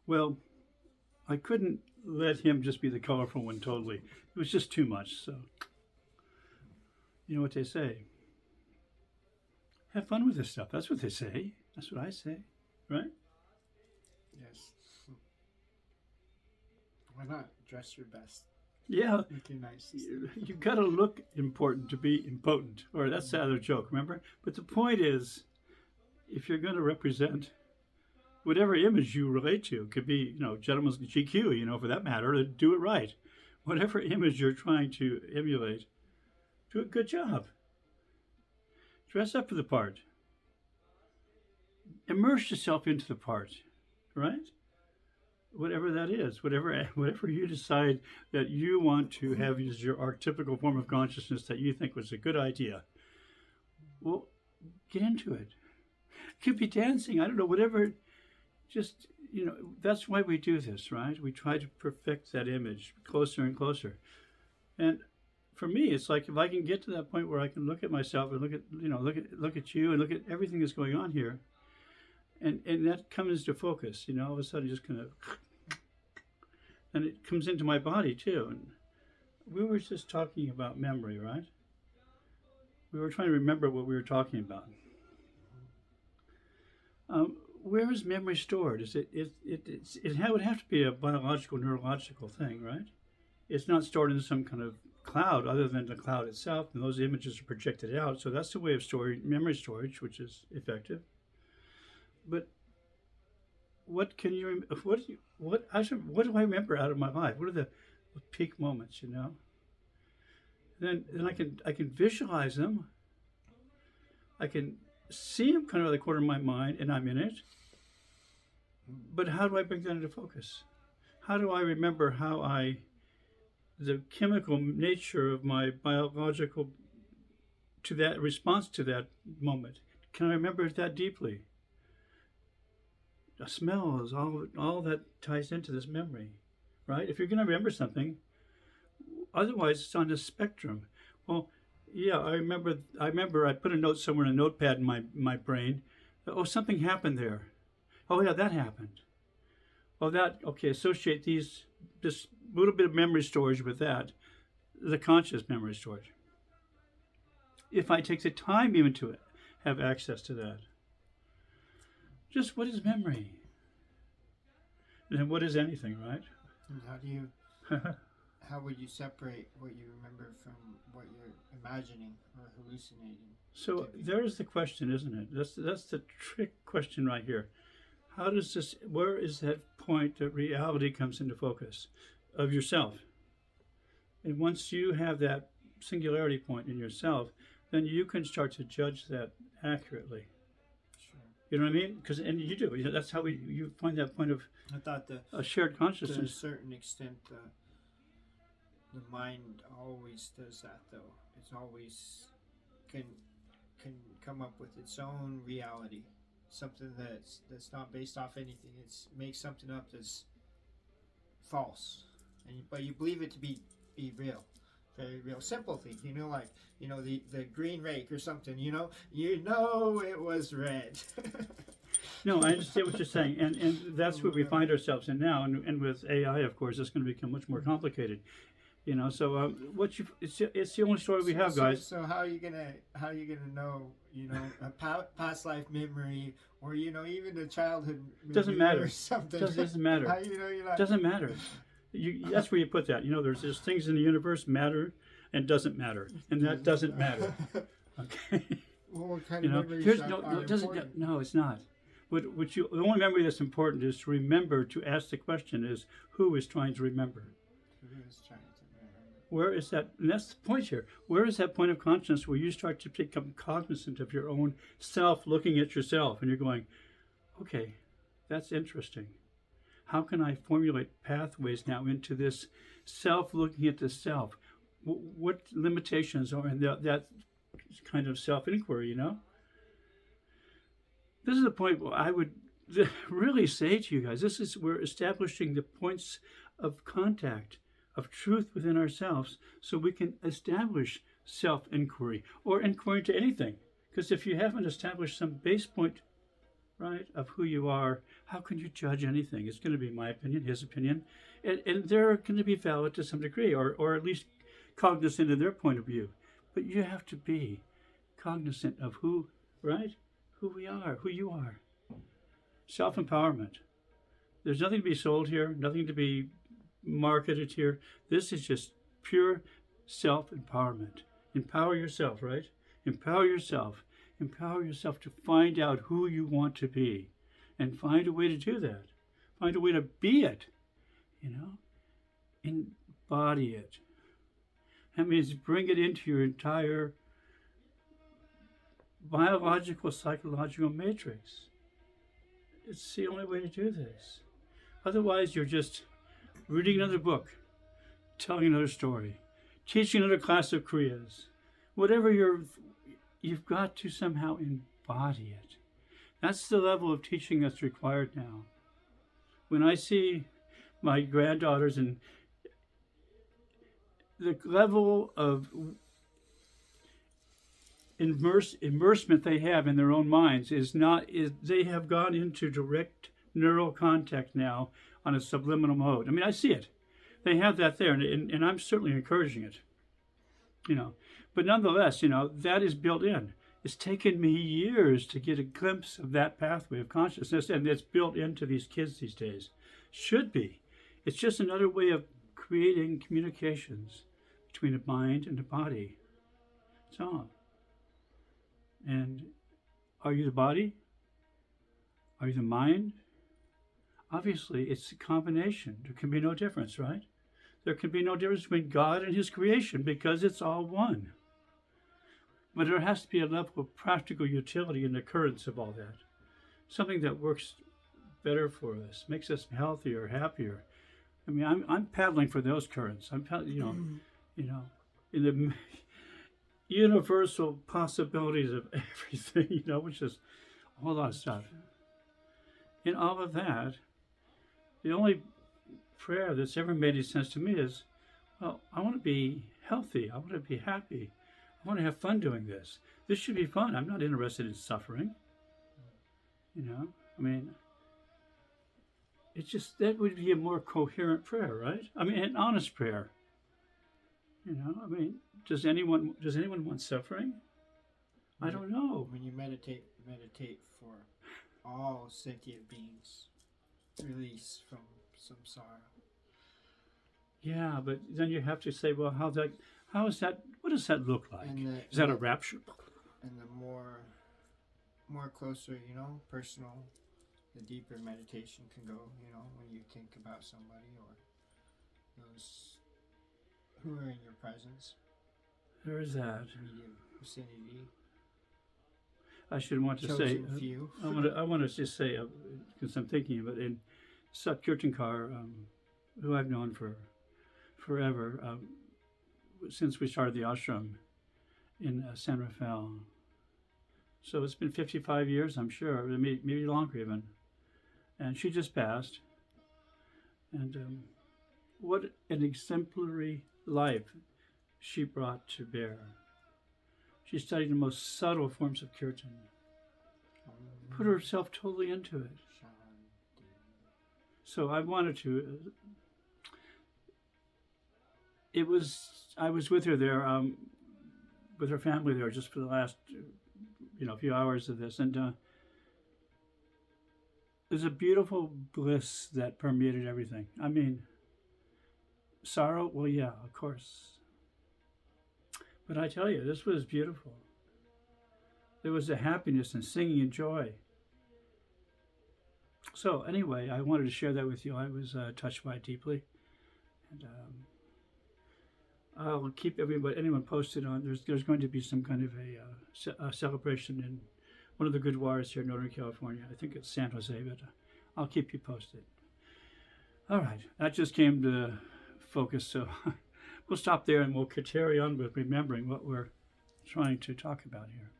Well, I couldn't let him just be the colorful one totally. It was just too much. So, you know what they say? Have fun with this stuff. That's what they say. That's what I say. Right? Yes. Why not dress your best? Yeah. Looking nice. You've got to look important to be impotent. Or that's the other joke, remember? But the point is, if you're going to represent whatever image you relate to, could be, gentleman's GQ, for that matter, do it right. Whatever image you're trying to emulate, do a good job. Dress up for the part. Immerse yourself into the part, right? Whatever that is, whatever you decide that you want to have as your archetypical form of consciousness that you think was a good idea. Well, get into it. It could be dancing, I don't know, whatever. Just, that's why we do this, right? We try to perfect that image closer and closer. And for me, it's like if I can get to that point where I can look at myself and look at you and look at everything that's going on here, and that comes to focus, all of a sudden just kind of, and it comes into my body too. And we were just talking about memory, right? We were trying to remember what we were talking about. Where is memory stored? It would have to be a biological, neurological thing, right? It's not stored in some kind of cloud other than the cloud itself, and those images are projected out. So that's the way of memory storage, which is effective. But what can you? What do I remember out of my life? What are the peak moments? Then I can visualize them. I can see them kind of out of the corner of my mind, and I'm in it. But how do I bring that into focus? How do I remember the chemical nature of my biological to that response to that moment? Can I remember it that deeply? A smell is all that ties into this memory, right? If you're going to remember something, otherwise it's on a spectrum. Well, yeah, I remember I put a note somewhere in a notepad in my brain. Oh, something happened there. Oh yeah, that happened. Oh, associate this little bit of memory storage with that, the conscious memory storage. If I take the time even to have access to that. Just what is memory? And what is anything, right? And how would you separate what you remember from what you're imagining or hallucinating? So there's the question, isn't it? That's the trick question right here. Where is that point that reality comes into focus of yourself? And once you have that singularity point in yourself, then you can start to judge that accurately. You know what I mean? And you do. That's how you find that point of a shared consciousness. To a certain extent, the mind always does that, though. It's always can come up with its own reality, something that's not based off anything. It makes something up that's false, but you believe it to be real. Very real, simple thing, like the green rake or something. It was red. No, I understand what you're saying, and that's where we find ourselves in now. And with AI, of course, it's going to become much more complicated. So it's the only story we have, guys. So how are you gonna know a past life memory or even a childhood memory doesn't matter or something? Doesn't matter. How you're not... Doesn't matter. That's where you put that. There's things in the universe matter and doesn't matter, and that doesn't matter. Okay. Well, what kind of memories No, it's not. The only memory that's important is to remember to ask the question is who is trying to remember. Who is trying to remember? Where is that? And that's the point here. Where is that point of consciousness where you start to become cognizant of your own self, looking at yourself, and you're going, okay, that's interesting. How can I formulate pathways now into this self looking at the self? What limitations are in that kind of self-inquiry, This is the point where I would really say to you guys, we're establishing the points of contact, of truth within ourselves, so we can establish self-inquiry or inquiry into anything. Because if you haven't established some base point, right, of who you are, how can you judge anything? It's going to be my opinion, his opinion, and they're going to be valid to some degree, or at least cognizant of their point of view. But you have to be cognizant of who, right, who we are, who you are. Self-empowerment. There's nothing to be sold here, nothing to be marketed here. This is just pure self-empowerment. Empower yourself, right? Empower yourself. Empower yourself to find out who you want to be and find a way to do that. Find a way to be it, embody it. That means bring it into your entire biological, psychological matrix. It's the only way to do this. Otherwise, you're just reading another book, telling another story, teaching another class of Kriyas. Whatever you've got to somehow embody it. That's the level of teaching that's required now. When I see my granddaughters and the level of immersement they have in their own minds is they have gone into direct neural contact now on a subliminal mode. I mean, I see it. They have that there, and I'm certainly encouraging it. But nonetheless, that is built in. It's taken me years to get a glimpse of that pathway of consciousness, and it's built into these kids these days. Should be. It's just another way of creating communications between the mind and the body. That's all. And are you the body? Are you the mind? Obviously, it's a combination. There can be no difference, right? There can be no difference between God and his creation because it's all one. But there has to be a level of practical utility in the currents of all that. Something that works better for us, makes us healthier, happier. I mean, I'm paddling for those currents. I'm paddling, in the universal possibilities of everything, which is a whole lot of stuff. In all of that, the only prayer that's ever made any sense to me is, well, I want to be healthy. I want to be happy. I want to have fun doing this. This should be fun. I'm not interested in suffering. I mean, it's just, that would be a more coherent prayer, right? I mean, an honest prayer. I mean, does anyone want suffering? I don't know. When you meditate for all sentient beings, release from some sorrow. Yeah, but then you have to say, well, how is that? What does that look like? Is that a rapture? And the more closer, personal, the deeper meditation can go. When you think about somebody or those who are in your presence. There is that. Immediate vicinity. I should want to say. Few. I want to just say, because I'm thinking of it, in Kirtan Kaur, who I've known for forever, since we started the ashram in San Rafael. So it's been 55 years, I'm sure, maybe longer even. And she just passed. And what an exemplary life she brought to bear. She studied the most subtle forms of kirtan, put herself totally into it. So I wanted to. I was with her there, with her family there, just for the last, few hours of this, and there's a beautiful bliss that permeated everything. I mean, sorrow, well, yeah, of course. But I tell you, this was beautiful. There was a happiness and singing and joy. So anyway, I wanted to share that with you. I was touched by it deeply. And I'll keep anyone posted on. There's going to be some kind of a celebration in one of the Gurdwaras here in Northern California. I think it's San Jose, but I'll keep you posted. All right, that just came to focus, so we'll stop there and we'll carry on with remembering what we're trying to talk about here.